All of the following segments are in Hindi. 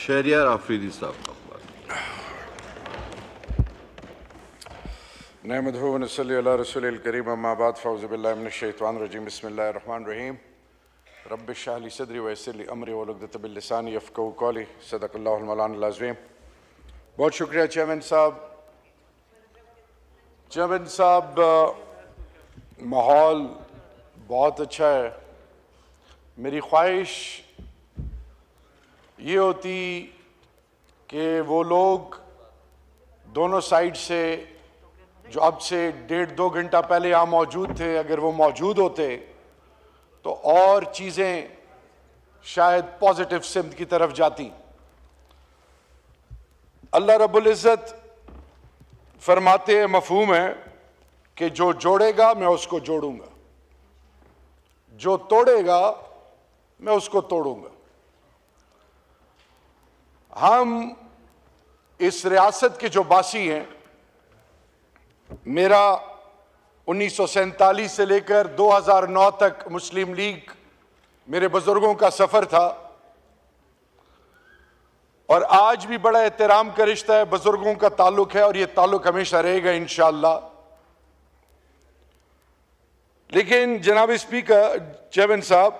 शहरियार आफरीदी साहब का नहमदुहु व नसल्ली अला रसूलिल करीम अम्मा बाद फ़ऊज़ु बिल्लाहि मिनश शैतानिर रजीम बिस्मिल्लाहिर रहमानिर रहीम रब्बि इश्रह ली सदरी व यस्सिर ली अमरी वहलुल मिन लिसानी यफ़क़हू क़ौली सदक़ल्लाहुल मौलाना अज़ीम। बहुत शुक्रिया चेयरमैन साहब, माहौल बहुत अच्छा है। मेरी ख्वाहिश ये होती कि वो लोग दोनों साइड से जो अब से 1.5-2 घंटा पहले यहाँ मौजूद थे, अगर वो मौजूद होते तो और चीज़ें शायद पॉजिटिव सिम्त की तरफ जाती। अल्लाह रब्बुल इज़्ज़त फरमाते हैं, मफ़हूम है कि जो जोड़ेगा मैं उसको जोड़ूंगा, जो तोड़ेगा मैं उसको तोड़ूंगा। हम इस रियासत के जो बासी हैं, मेरा 1947 से लेकर 2009 तक मुस्लिम लीग मेरे बुजुर्गों का सफर था और आज भी बड़ा एहतराम का रिश्ता है, बुजुर्गों का ताल्लुक है और ये ताल्लुक हमेशा रहेगा इंशाअल्लाह। लेकिन जनाब स्पीकर, चेयरमैन साहब,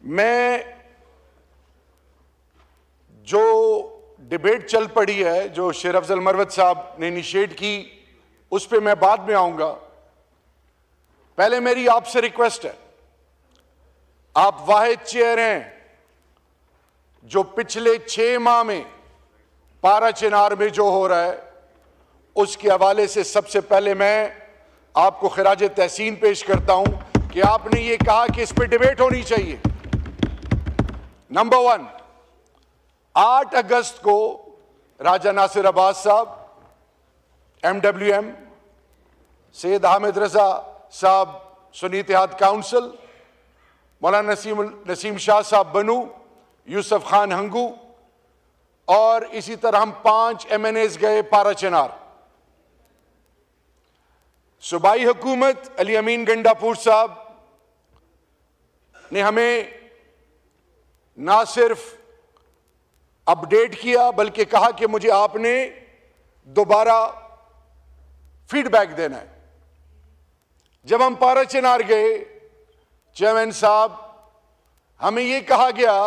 मैं जो डिबेट चल पड़ी है, जो शेर अफजल मरवत साहब ने इनिशिएट की, उस पे मैं बाद में आऊंगा। पहले मेरी आपसे रिक्वेस्ट है, आप वाहिद चेयर हैं जो पिछले 6 माह में पारा चिनार में जो हो रहा है उसके हवाले से सबसे पहले मैं आपको खिराज तहसीन पेश करता हूं कि आपने ये कहा कि इस पे डिबेट होनी चाहिए। नंबर 1, 8 अगस्त को राजा नासिर अब्बास साहब, MWM, सैयद हामिद रजा साहब, सुन्नी इत्तेहाद काउंसिल, मौलाना नसीम शाह साहब बनू, यूसुफ खान हंगू और इसी तरह हम 5 MNAs गए पारा चिनार। सूबाई हुकूमत अली अमीन गंडापुर साहब ने हमें ना सिर्फ अपडेट किया बल्कि कहा कि मुझे आपने दोबारा फीडबैक देना है। जब हम पारा चिनार गए, चेयरमैन साहब, हमें यह कहा गया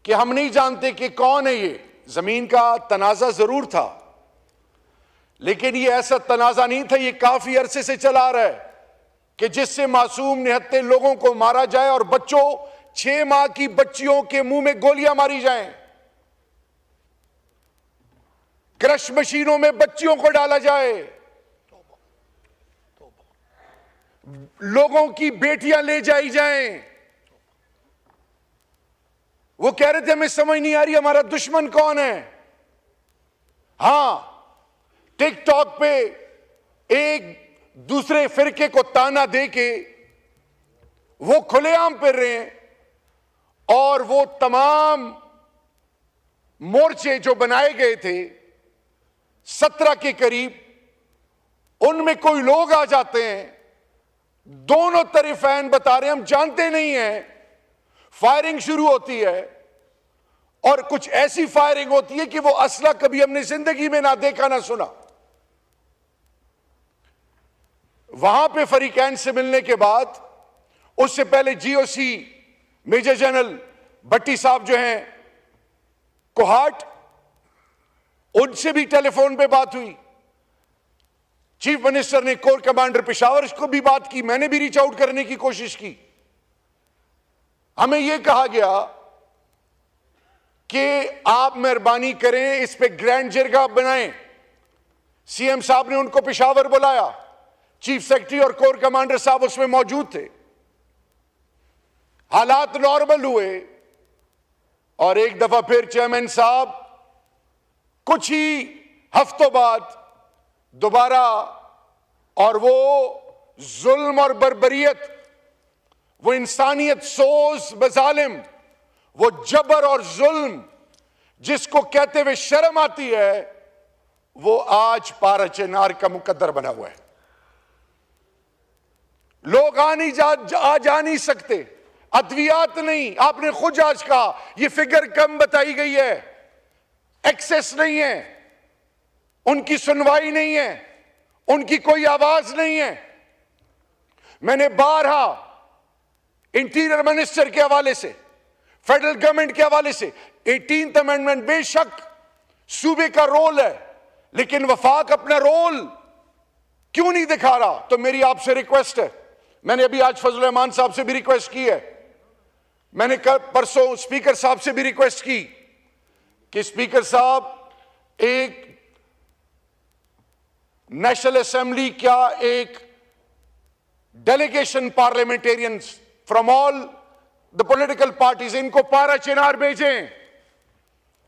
कि हम नहीं जानते कि कौन है ये। जमीन का तनाजा जरूर था, लेकिन ये ऐसा तनाजा नहीं था, ये काफी अरसे से चला रहा है कि जिससे मासूम निहत्ते लोगों को मारा जाए और बच्चों, 6 माह की बच्चियों के मुंह में गोलियां मारी जाएं, क्रश मशीनों में बच्चियों को डाला जाए, लोगों की बेटियां ले जाई जाएं। वो कह रहे थे हमें समझ नहीं आ रही हमारा दुश्मन कौन है। हां, टिकटॉक पे एक दूसरे फिरके को ताना दे के वो खुलेआम फिर रहे हैं और वो तमाम मोर्चे जो बनाए गए थे 17 के करीब, उनमें कोई लोग आ जाते हैं, दोनों तरफ फैन बता रहे हैं हम जानते नहीं हैं, फायरिंग शुरू होती है और कुछ ऐसी फायरिंग होती है कि वो असला कभी हमने जिंदगी में ना देखा ना सुना। वहां पे फरीकैन से मिलने के बाद, उससे पहले GOC मेजर जनरल भट्टी साहब जो हैं कोहाट, उनसे भी टेलीफोन पे बात हुई। चीफ मिनिस्टर ने कोर कमांडर पेशावर को भी बात की, मैंने भी रीच आउट करने की कोशिश की। हमें यह कहा गया कि आप मेहरबानी करें, इस पे ग्रैंड जरगा बनाएं। CM साहब ने उनको पेशावर बुलाया, चीफ सेक्रेटरी और कोर कमांडर साहब उसमें मौजूद थे। हालात नॉर्मल हुए और एक दफा फिर चेयरमैन साहब कुछ ही हफ्तों बाद दोबारा, और वो जुल्म और बर्बरियत, वो इंसानियत सोज बजालिम, वो जबर और जुल्म जिसको कहते हुए शर्म आती है, वो आज पारा चिनार का मुकद्दर बना हुआ है। लोग आ जा नहीं सकते, अद्वियात नहीं, आपने खुद आज कहा ये फिगर कम बताई गई है, एक्सेस नहीं है, उनकी सुनवाई नहीं है, उनकी कोई आवाज नहीं है। मैंने बारहा इंटीरियर मिनिस्टर के हवाले से, फेडरल गवर्नमेंट के हवाले से 18th अमेंडमेंट बेशक सूबे का रोल है, लेकिन वफाक अपना रोल क्यों नहीं दिखा रहा? तो मेरी आपसे रिक्वेस्ट है, मैंने अभी आज फजल रहमान साहब से भी रिक्वेस्ट की है, मैंने कल परसों स्पीकर साहब से भी रिक्वेस्ट की कि स्पीकर साहब एक नेशनल असेंबली क्या एक delegation parliamentarians from all the political parties इनको पारा चिनार भेजें,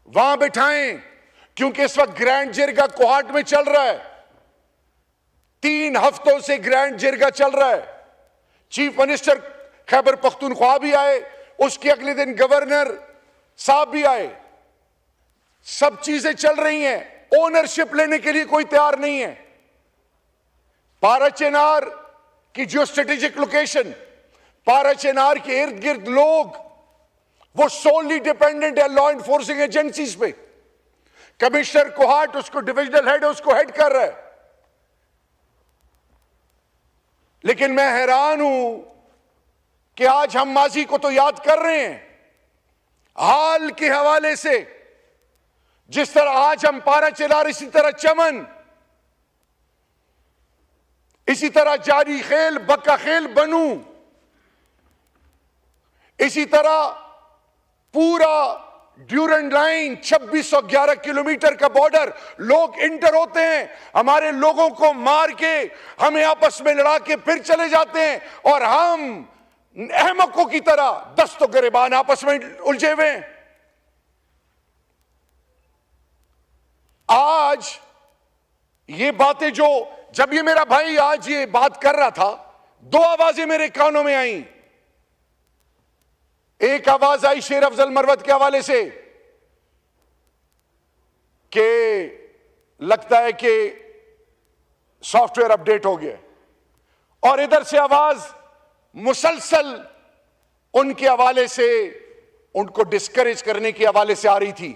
वहां बिठाएं, क्योंकि इस वक्त ग्रैंड जिरगा कोहाट में चल रहा है, 3 हफ्तों से ग्रैंड जिरगा चल रहा है। चीफ मिनिस्टर खैबर पख्तूनख्वा भी आए, उसके अगले दिन गवर्नर साहब भी आए, सब चीजें चल रही हैं, ओनरशिप लेने के लिए कोई तैयार नहीं है। पारा चिनार की जियो स्ट्रेटेजिक लोकेशन, पारा चिनार के इर्द गिर्द लोग वो सोलली डिपेंडेंट है लॉ एनफोर्सिंग एजेंसीज पे। कमिश्नर कोहाट उसको डिविजनल हेड उसको हेड कर रहा है, लेकिन मैं हैरान हूं कि आज हम माजी को तो याद कर रहे हैं, हाल के हवाले से जिस तरह आज हम पारा चिनार, इसी तरह चमन, इसी तरह जारी खेल, बक्का खेल, बनू, इसी तरह पूरा ड्यूरेंट लाइन 2611 किलोमीटर का बॉर्डर, लोग इंटर होते हैं, हमारे लोगों को मार के हमें आपस में लड़ा के फिर चले जाते हैं, और हम अहमकों की तरह दस्तों गिरेबान आपस में उलझे हुए हैं। आज ये बातें जो, जब ये मेरा भाई आज ये बात कर रहा था, 2 आवाजें मेरे कानों में आई। एक आवाज आई शेर अफजल मरवत के हवाले से कि लगता है कि सॉफ्टवेयर अपडेट हो गया, और इधर से आवाज मुसलसल उनके हवाले से, उनको डिस्करेज करने के हवाले से आ रही थी।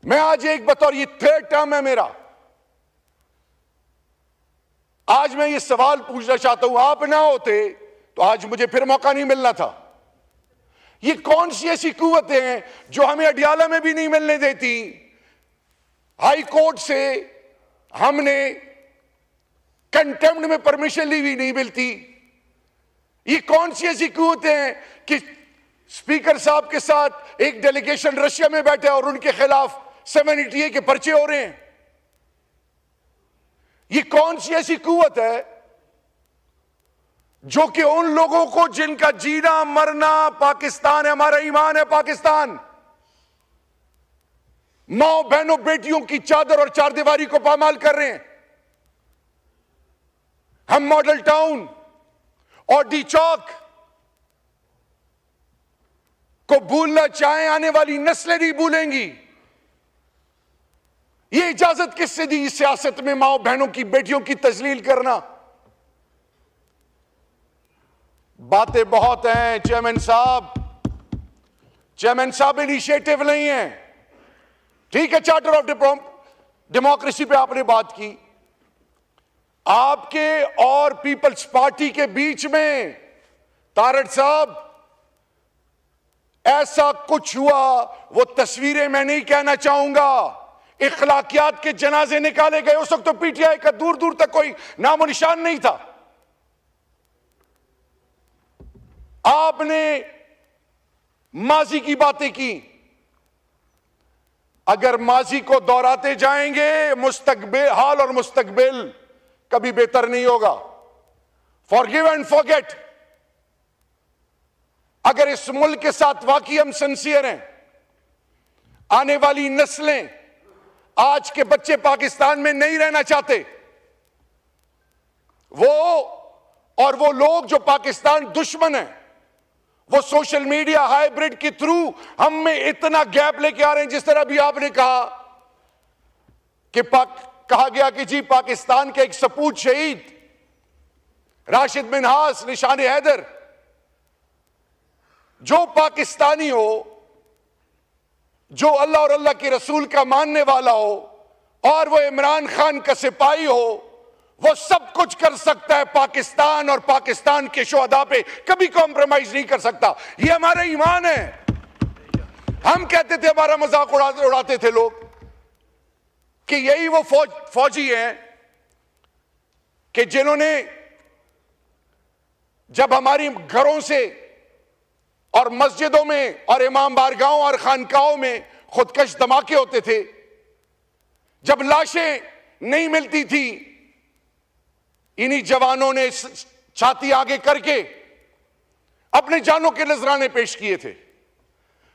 मैं आज एक बतौर, ये 3rd टर्म है मेरा, आज मैं ये सवाल पूछना चाहता हूं, आप ना होते तो आज मुझे फिर मौका नहीं मिलना था। ये कौन सी ऐसी कुव्वतें हैं जो हमें अडियाला में भी नहीं मिलने देती, हाई कोर्ट से हमने कंटेम्प्ट में परमिशन ली भी नहीं मिलती? ये कौन सी ऐसी कुव्वतें हैं कि स्पीकर साहब के साथ एक डेलीगेशन रशिया में बैठे और उनके खिलाफ 780A के पर्चे हो रहे हैं? ये कौन सी ऐसी कुव्वत है जो कि उन लोगों को जिनका जीना मरना पाकिस्तान है, हमारा ईमान है पाकिस्तान, माओ बहनों बेटियों की चादर और चारदीवारी को पामाल कर रहे हैं? हम मॉडल टाउन और डी चौक को भूलना चाहें, आने वाली नस्लें नहीं भूलेंगी। ये इजाजत किससे दी इस सियासत में माओ बहनों की बेटियों की तजलील करना? बातें बहुत हैं चेयरमैन साहब इनिशिएटिव नहीं है। ठीक है, चार्टर ऑफ डेमोक्रेसी पे आपने बात की, आपके और पीपल्स पार्टी के बीच में तारड़ साहब ऐसा कुछ हुआ, वो तस्वीरें मैं नहीं कहना चाहूंगा, इखलाकियात के जनाजे निकाले गए, उस वक्त तो पीटीआई का दूर दूर तक कोई नामो निशान नहीं था। आपने माजी की बातें की, अगर माजी को दोहराते जाएंगे मुस्तकबिल, हाल और मुस्तकबिल कभी बेहतर नहीं होगा। फॉरगिव एंड फॉरगेट, अगर इस मुल्क के साथ वाकई हम सिंसियर हैं, आने वाली नस्लें, आज के बच्चे पाकिस्तान में नहीं रहना चाहते, वो लोग जो पाकिस्तान दुश्मन है, वो सोशल मीडिया हाइब्रिड के थ्रू हम में इतना गैप लेके आ रहे हैं। जिस तरह भी आपने कहा कि कहा गया कि जी पाकिस्तान के एक सपूत शहीद राशिद मिन्हास, निशान हैदर, जो पाकिस्तानी हो, जो अल्लाह और अल्लाह के रसूल का मानने वाला हो और वो इमरान खान का सिपाही हो, वो सब कुछ कर सकता है। पाकिस्तान और पाकिस्तान के शोहदा पे कभी कॉम्प्रोमाइज नहीं कर सकता। ये हमारा ईमान है। हम कहते थे, हमारा मजाक उड़ाते थे लोग कि यही वो फौजी हैं कि जिन्होंने जब हमारी घरों से और मस्जिदों में और इमाम बारगाहों और खानकाहों में खुदकश धमाके होते थे, जब लाशें नहीं मिलती थी, इन्हीं जवानों ने छाती आगे करके अपने जानों के नजराने पेश किए थे।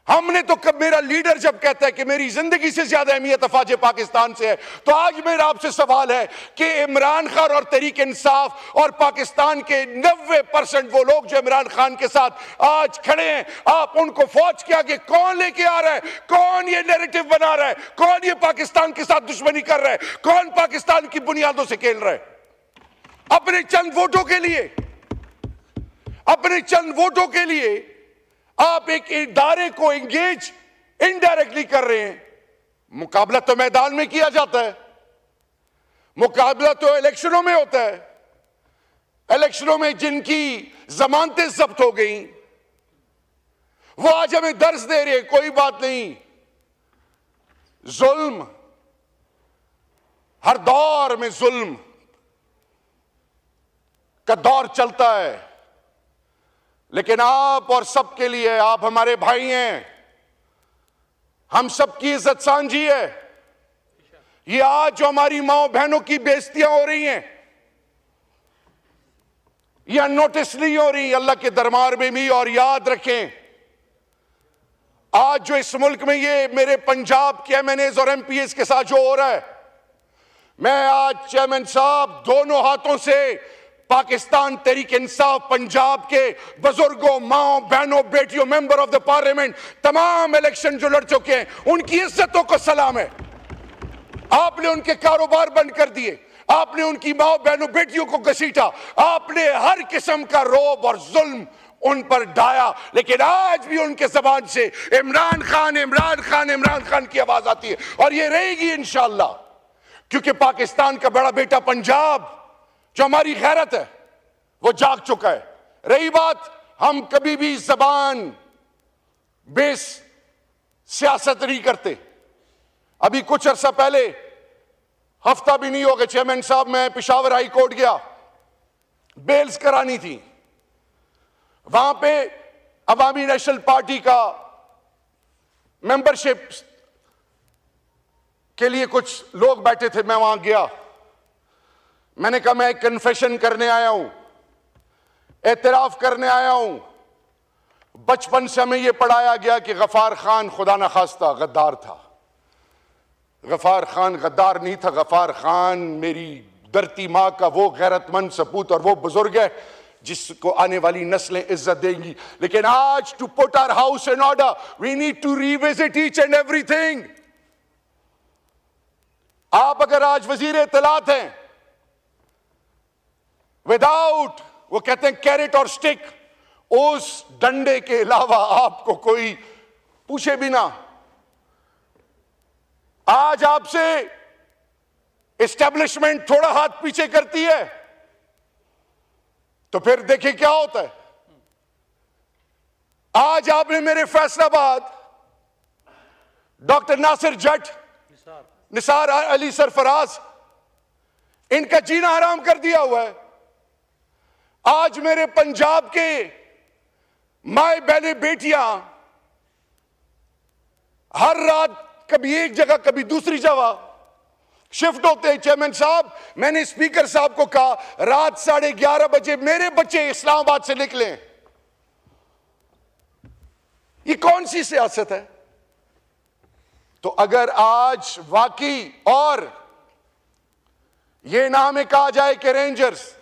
हमने तो कब, मेरा लीडर जब कहता है कि मेरी जिंदगी से ज्यादा अहमियत अफवाज पाकिस्तान से है, तो आज मेरा आपसे सवाल है कि इमरान खान और तहरीक इंसाफ और पाकिस्तान के 90% वो लोग जो इमरान खान के साथ आज खड़े हैं, आप उनको फौज के आगे कौन लेके आ रहा है? कौन ये नैरेटिव बना रहा है? कौन ये पाकिस्तान के साथ दुश्मनी कर रहा है? कौन पाकिस्तान की बुनियादों से खेल रहा है? अपने चंद वोटों के लिए, अपने चंद वोटों के लिए आप एक इदारे को एंगेज इनडायरेक्टली कर रहे हैं। मुकाबला तो मैदान में किया जाता है, मुकाबला तो इलेक्शनों में होता है। इलेक्शनों में जिनकी जमानतें जब्त हो गई, वो आज हमें दर्ज दे रहे हैं। कोई बात नहीं, जुल्म, हर दौर में जुल्म का दौर चलता है, लेकिन आप और सबके लिए, आप हमारे भाई हैं, हम सबकी इज्जत सांझी है। ये आज जो हमारी माओ बहनों की बेइज्जतियां हो रही हैं, ये अननोटिस नहीं हो रही अल्लाह के दरबार में भी। और याद रखें, आज जो इस मुल्क में ये मेरे पंजाब के एमएनएज और एमपीएस के साथ जो हो रहा है, मैं आज चेयरमैन साहब दोनों हाथों से पाकिस्तान तहरीक इंसाफ पंजाब के बुजुर्गों, माओ बहनों, बेटियों, मेंबर ऑफ द पार्लियामेंट, तमाम इलेक्शन जो लड़ चुके हैं, उनकी इज्जतों को सलाम है। आपने उनके कारोबार बंद कर दिए, आपने उनकी माओ बहनों बेटियों को घसीटा, आपने हर किस्म का रौब और जुल्म उन पर ढाया, लेकिन आज भी उनके जबान से इमरान खान, इमरान खान, इमरान खान की आवाज आती है। और ये रहेगी इंशाअल्लाह, क्योंकि पाकिस्तान का बड़ा बेटा पंजाब जो हमारी गैरत है, वो जाग चुका है। रही बात, हम कभी भी जबान बेस सियासत नहीं करते। अभी कुछ अरसा पहले, हफ्ता भी नहीं हो गया चेयरमैन साहब, मैं पेशावर हाई कोर्ट गया, बेल्स करानी थी। वहां पे अवामी नेशनल पार्टी का मेंबरशिप के लिए कुछ लोग बैठे थे, मैं वहां गया। मैंने कहा मैं एक कन्फेशन करने आया हूं, एतराफ करने आया हूं। बचपन से हमें यह पढ़ाया गया कि गफार खान खुदा न खास्ता गद्दार था। गफार खान गद्दार नहीं था, गफार खान मेरी धरती मां का वो गैरतमंद सपूत और वो बुजुर्ग है जिसको आने वाली नस्लें इज्जत देंगी। लेकिन आज, to put our house in order, we need to revisit each and everything. आप अगर आज वजीर इत्तलात हैं, विदाउट, वो कहते हैं कैरेट और स्टिक, उस डंडे के अलावा आपको कोई पूछे भी ना। आज आपसे एस्टेब्लिशमेंट थोड़ा हाथ पीछे करती है, तो फिर देखिए क्या होता है। आज आपने मेरे फैसलाबाद डॉक्टर नासिर जट, निसार अली सरफराज, इनका जीना हराम कर दिया हुआ है। आज मेरे पंजाब के माए बहने बेटियां हर रात कभी एक जगह कभी दूसरी जगह शिफ्ट होते हैं। चेयरमैन साहब, मैंने स्पीकर साहब को कहा रात 11:30 बजे मेरे बच्चे इस्लामाबाद से निकले। ये कौन सी सियासत है? तो अगर आज वाकई और ये ना हमें कहा जाए कि रेंजर्स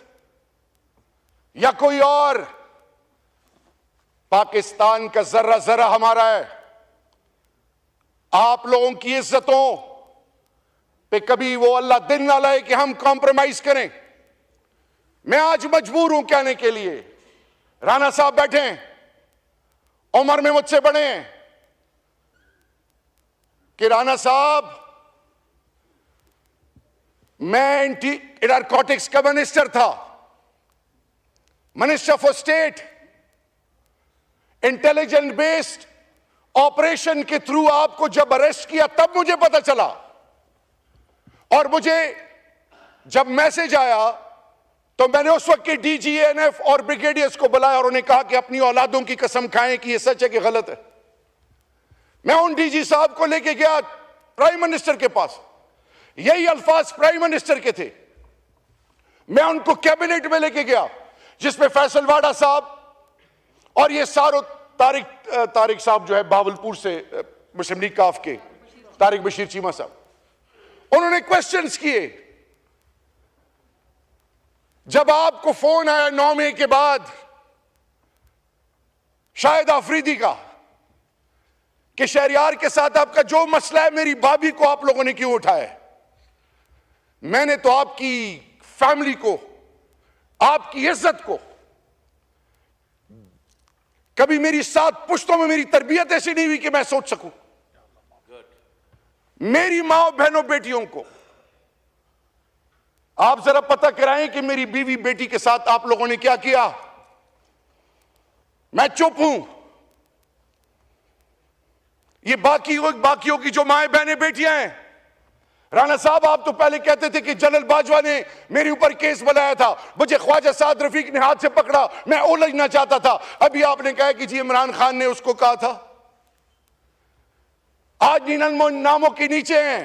या कोई और, पाकिस्तान का जर्रा जर्रा हमारा है। आप लोगों की इज्जतों पे कभी वो अल्लाह दिन ना लाए कि हम कॉम्प्रोमाइज करें। मैं आज मजबूर हूं कहने के लिए, राणा साहब बैठे हैं, उम्र में मुझसे बड़े हैं कि राणा साहब, मैं नारकोटिक्स का मिनिस्टर था, minister for state. Intelligence based operation के थ्रू आपको जब अरेस्ट किया तब मुझे पता चला, और मुझे जब मैसेज आया तो मैंने उस वक्त के डीजीएनएफ और ब्रिगेडियर्स को बुलाया और उन्हें कहा कि अपनी औलादों की कसम खाएं कि यह सच है कि गलत है। मैं उन डीजी साहब को लेके गया प्राइम मिनिस्टर के पास, यही अल्फाज प्राइम मिनिस्टर के थे। मैं उनको कैबिनेट में लेके गया जिसमें फैसल वाडा साहब और ये सारो तारिक साहब जो है बावलपुर से मुस्लिम लीग काफ के, तारिक बशीर चीमा साहब, उन्होंने क्वेश्चंस किए। जब आपको फोन आया 9 मई के बाद शाहिद आफरीदी का कि शहरियार के साथ आपका जो मसला है, मेरी भाभी को आप लोगों ने क्यों उठाया है, मैंने तो आपकी फैमिली को, आपकी इज्जत को, कभी मेरी 7 पुश्तों में मेरी तरबियत ऐसी नहीं हुई कि मैं सोच सकूं, मेरी मां बहनों बेटियों को आप जरा पता कराएं कि मेरी बीवी बेटी के साथ आप लोगों ने क्या किया। मैं चुप हूं। ये बाकियों की जो माएं बहनें बेटियां हैं, राणा साहब आप तो पहले कहते थे कि जनरल बाजवा ने मेरे ऊपर केस बनाया था, मुझे ख्वाजा साद रफीक ने हाथ से पकड़ा, मैं उलझना चाहता था। अभी आपने कहा कि जी इमरान खान ने उसको कहा था। आज नीलम नामों के नीचे हैं।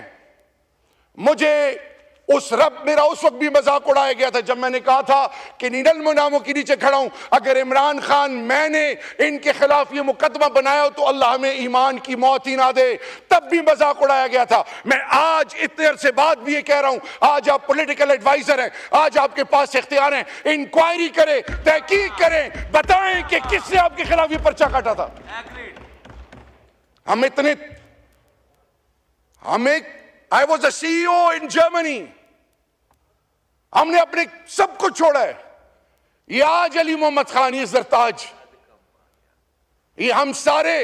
मुझे मेरा उस वक्त भी मजाक उड़ाया गया था जब मैंने कहा था कि नीलम नामों के नीचे खड़ा हूं, अगर इमरान खान मैंने इनके खिलाफ ये मुकदमा बनाया हो तो अल्लाह हमें ईमान की मौत ही ना दे, तब भी मजाक उड़ाया गया था। मैं आज इतने अरसे बाद भी ये कह रहा हूं, आज आप पॉलिटिकल एडवाइजर हैं, आज आपके पास इख्तियार हैं, इंक्वायरी करें, तहकीक करें, बताएं कि किसने आपके खिलाफ ये पर्चा काटा था। I was a CEO in Germany, हमने अपने सब कुछ छोड़ा है। ये आज अली मोहम्मद खान, ये जरताज, ये हम सारे,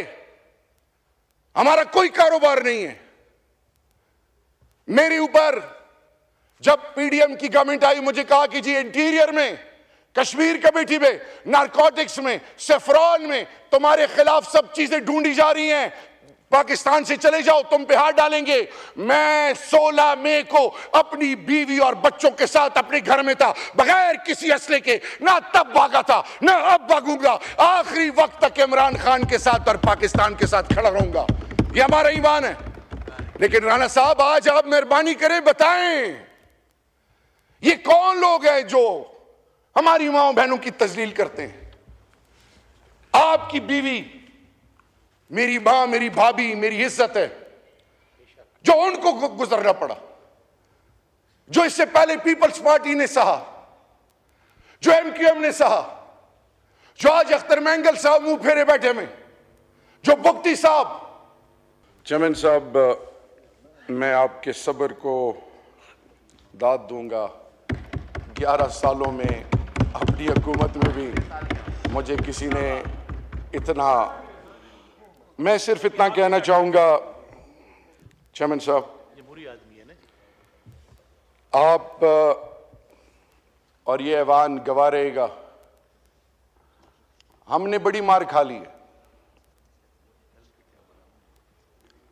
हमारा कोई कारोबार नहीं है। मेरे ऊपर जब पीडीएम की गवर्नमेंट आई, मुझे कहा कि जी इंटीरियर में, कश्मीर कमेटी में, नारकोटिक्स में, सेफ्रॉन में तुम्हारे खिलाफ सब चीजें ढूंढी जा रही हैं, पाकिस्तान से चले जाओ, तुम पे हाथ डालेंगे। मैं 16 मई को अपनी बीवी और बच्चों के साथ अपने घर में था, बगैर किसी असले के, ना तब भागा था ना अब भागूंगा, आखिरी वक्त तक इमरान खान के साथ और पाकिस्तान के साथ खड़ा रहूंगा। ये हमारा ईमान है। लेकिन राणा साहब आज आप मेहरबानी करें, बताएं ये कौन लोग हैं जो हमारी माओ बहनों की तजलील करते हैं। आपकी बीवी, मेरी मां, मेरी भाभी, मेरी इज्जत है, जो उनको गुजरना पड़ा, जो इससे पहले पीपल्स पार्टी ने सहा, जो MQM ने सहा, जो आज अख्तर मैंगल साहब मुंह फेरे बैठे में, जो बुक्ति साहब। चमन साहब, मैं आपके सब्र को दाद दूंगा। 11 सालों में अपनी हुकूमत में भी मुझे किसी ने इतना, मैं सिर्फ इतना कहना चाहूंगा चमन साहब, आप और ये ऐवान गवाह रहेगा, हमने बड़ी मार खा ली है।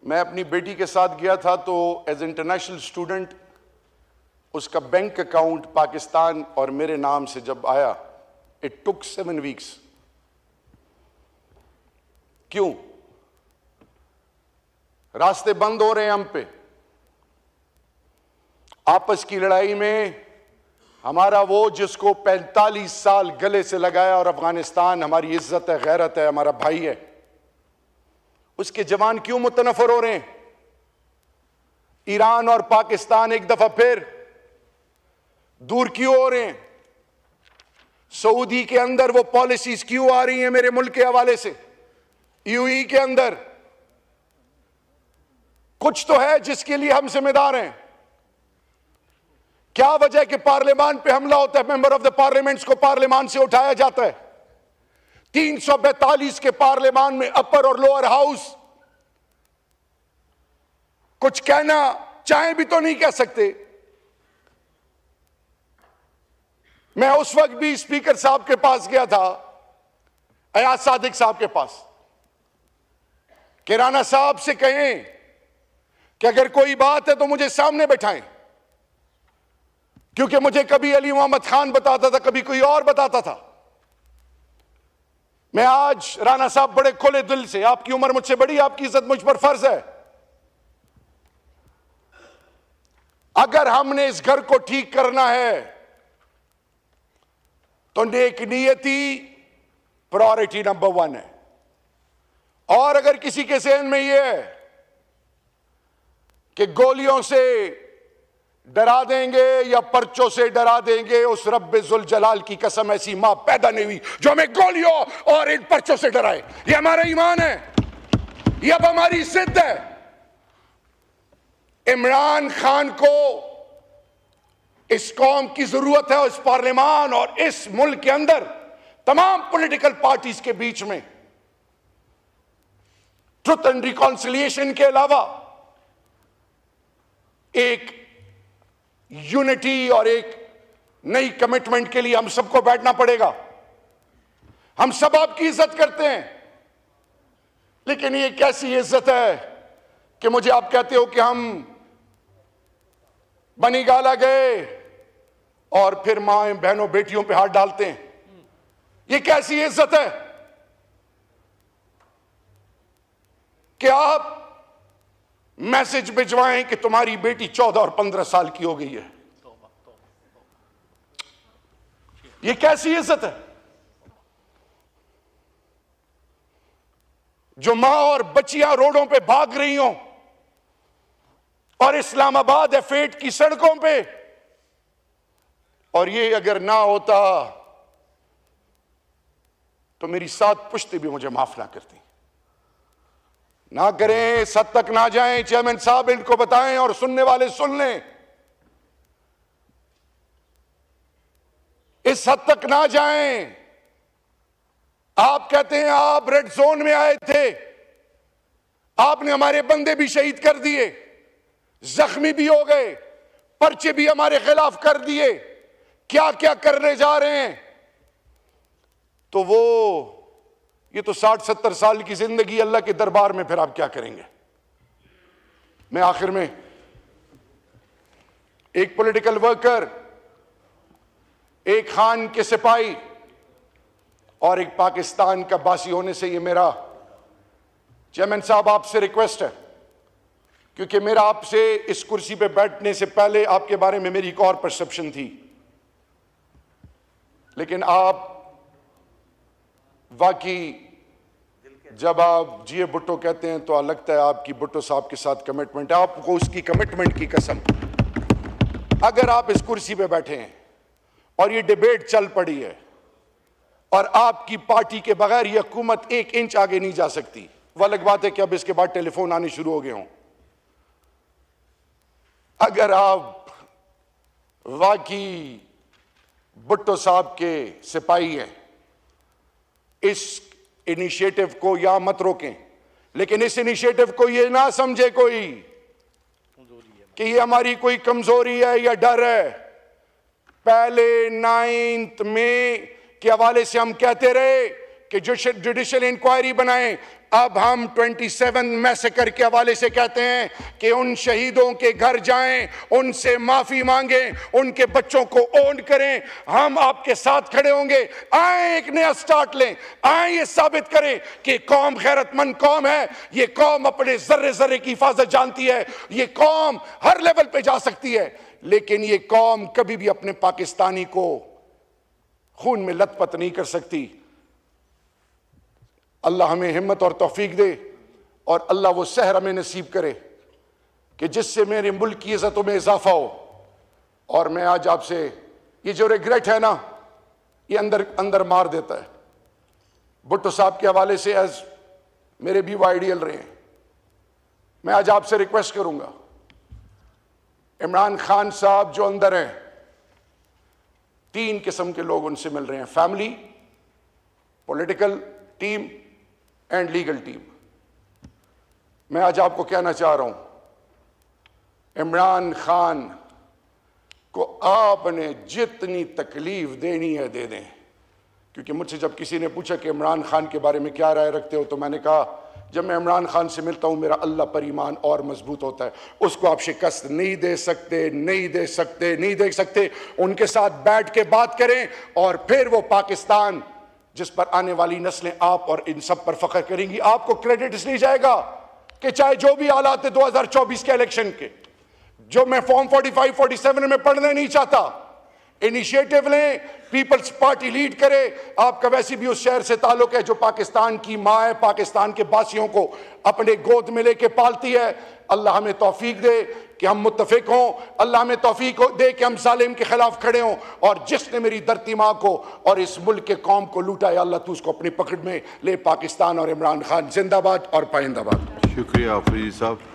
मैं अपनी बेटी के साथ गया था तो एज इंटरनेशनल स्टूडेंट उसका बैंक अकाउंट पाकिस्तान और मेरे नाम से जब आया, इट टुक 7 वीक्स। क्यों? रास्ते बंद हो रहे हैं हम पे। आपस की लड़ाई में हमारा वो जिसको 45 साल गले से लगाया, और अफगानिस्तान हमारी इज्जत है, गैरत है, हमारा भाई है, उसके जवान क्यों मुतनफर हो रहे हैं? ईरान और पाकिस्तान एक दफा फिर दूर क्यों हो रहे हैं? सऊदी के अंदर वो पॉलिसीज क्यों आ रही हैं मेरे मुल्क के हवाले से? यूएई के अंदर कुछ तो है जिसके लिए हम जिम्मेदार हैं। क्या वजह कि पार्लियामान पे हमला होता है, मेंबर ऑफ द पार्लियामेंट्स को पार्लियामान से उठाया जाता है, 342 के पार्लियामान में अपर और लोअर हाउस कुछ कहना चाहे भी तो नहीं कह सकते। मैं उस वक्त भी स्पीकर साहब के पास गया था, अयाज सादिक साहब के पास, कि राणा साहब से कहें कि अगर कोई बात है तो मुझे सामने बैठाएं, क्योंकि मुझे कभी अली मोहम्मद खान बताता था, कभी कोई और बताता था। मैं आज राणा साहब बड़े खुले दिल से, आपकी उम्र मुझसे बड़ी, आपकी इज्जत मुझ पर फर्ज है, अगर हमने इस घर को ठीक करना है तो नेक नियति प्रायोरिटी नंबर 1 है। और अगर किसी के ज़हन में यह है कि गोलियों से डरा देंगे या पर्चों से डरा देंगे, उस रब्बे जुल जलाल की कसम, ऐसी मां पैदा नहीं हुई जो हमें गोलियों और इन पर्चों से डराए। यह हमारा ईमान है, यह अब हमारी जिद है। इमरान खान को इस कौम की जरूरत है, और इस पार्लियामान और इस मुल्क के अंदर तमाम पॉलिटिकल पार्टीज के बीच में ट्रुथ एंड रिकॉन्सिलिएशन के अलावा एक यूनिटी और एक नई कमिटमेंट के लिए हम सबको बैठना पड़ेगा। हम सब आपकी इज्जत करते हैं, लेकिन ये कैसी इज्जत है कि मुझे आप कहते हो कि हम बनी गाला गए और फिर मां बहनों बेटियों पे हाथ डालते हैं। ये कैसी इज्जत है कि आप मैसेज भिजवाएं कि तुम्हारी बेटी 14 और 15 साल की हो गई है। ये कैसी इज्जत है? जो मां और बच्चियां रोडों पे भाग रही हों और इस्लामाबाद F8 की सड़कों पे, और ये अगर ना होता तो मेरी 7 पुश्ते भी मुझे माफ ना करती। ना करें, इस हद तक ना जाएं। चेयरमैन साहब इनको बताएं और सुनने वाले सुन लें, इस हद तक ना जाएं। आप कहते हैं आप रेड जोन में आए थे, आपने हमारे बंदे भी शहीद कर दिए, जख्मी भी हो गए, पर्चे भी हमारे खिलाफ कर दिए, क्या क्या करने जा रहे हैं। तो वो ये तो 60-70 साल की जिंदगी अल्लाह के दरबार में, फिर आप क्या करेंगे? मैं आखिर में, एक पॉलिटिकल वर्कर, एक खान के सिपाही और एक पाकिस्तान का बासी होने से, ये मेरा चेयरमैन साहब आपसे रिक्वेस्ट है, क्योंकि मेरा आपसे इस कुर्सी पे बैठने से पहले आपके बारे में मेरी एक और परसेप्शन थी, लेकिन आप वाकई जब आप जीए भुट्टो कहते हैं तो लगता है आपकी भुट्टो साहब के साथ कमिटमेंट है। आपको उसकी कमिटमेंट की कसम, अगर आप इस कुर्सी पे बैठे हैं और ये डिबेट चल पड़ी है और आपकी पार्टी के बगैर ये हुकूमत 1 इंच आगे नहीं जा सकती, वो अलग बात है कि अब इसके बाद टेलीफोन आने शुरू हो गए हों। अगर आप वाकई भुट्टो साहब के सिपाही हैं, इस इनिशिएटिव को या मत रोकें, लेकिन इस इनिशिएटिव को ये ना समझे कोई कि ये हमारी कोई कमजोरी है या डर है। पहले 9 मई के हवाले से हम कहते रहे कि जुडिशियल इंक्वायरी बनाएं, अब हम 27 मैसेकर के हवाले से कहते हैं कि उन शहीदों के घर जाएं, उनसे माफी मांगें, उनके बच्चों को ओन करें। हम आपके साथ खड़े होंगे। आए एक नया स्टार्ट लें, आए ये साबित करें कि कौम गैरतमंद कौम है, ये कौम अपने जर्रे जर्रे की हिफाजत जानती है, ये कौम हर लेवल पे जा सकती है, लेकिन ये कौम कभी भी अपने पाकिस्तानी को खून में लथपथ नहीं कर सकती। अल्लाह हमें हिम्मत और तौफीक दे, और अल्लाह वो सहर हमें नसीब करे कि जिससे मेरे मुल्क की इज्जतों में इजाफा हो। और मैं आज आपसे, ये जो रिग्रेट है ना, ये अंदर अंदर मार देता है। भुट्टो साहब के हवाले से एज मेरे भी वो आइडियल रहे हैं। मैं आज आपसे रिक्वेस्ट करूंगा, इमरान खान साहब जो अंदर हैं, 3 किस्म के लोग उनसे मिल रहे हैं। Family, political team and legal team, मैं आज आपको कहना चाह रहा हूं, इमरान खान को आपने जितनी तकलीफ देनी है दे दें। क्योंकि मुझसे जब किसी ने पूछा कि इमरान खान के बारे में क्या राय रखते हो, तो मैंने कहा जब मैं इमरान खान से मिलता हूं मेरा अल्लाह पर ईमान और मजबूत होता है। उसको आप शिकस्त नहीं दे सकते, नहीं दे सकते, नहीं दे सकते। उनके साथ बैठ के बात करें और फिर वो पाकिस्तान जिस पर आने वाली नस्लें आप और इन सब पर फख्र करेंगी। आपको क्रेडिट इसलिए जाएगा कि चाहे जो भी हालात है 2024 के इलेक्शन के, जो मैं फॉर्म 45, 47 में पढ़ना नहीं चाहता, इनिशिएटिव लें, पीपल्स पार्टी लीड करे। आपका वैसे भी उस शहर से ताल्लुक है जो पाकिस्तान की माँ है, पाकिस्तान के बासियों को अपने गोद में लेके पालती है। अल्लाह हमें तौफीक दे कि हम मुत्तफिक हों, अल्लाह हमें तौफीक दे कि हम जालिम के खिलाफ खड़े हों। और जिसने मेरी धरती माँ को और इस मुल्क के कौम को लूटा है, अल्लाह तू उसको अपनी पकड़ में ले। पाकिस्तान और इमरान खान जिंदाबाद और पाइंदाबाद। शुक्रिया आफरीदी साहब।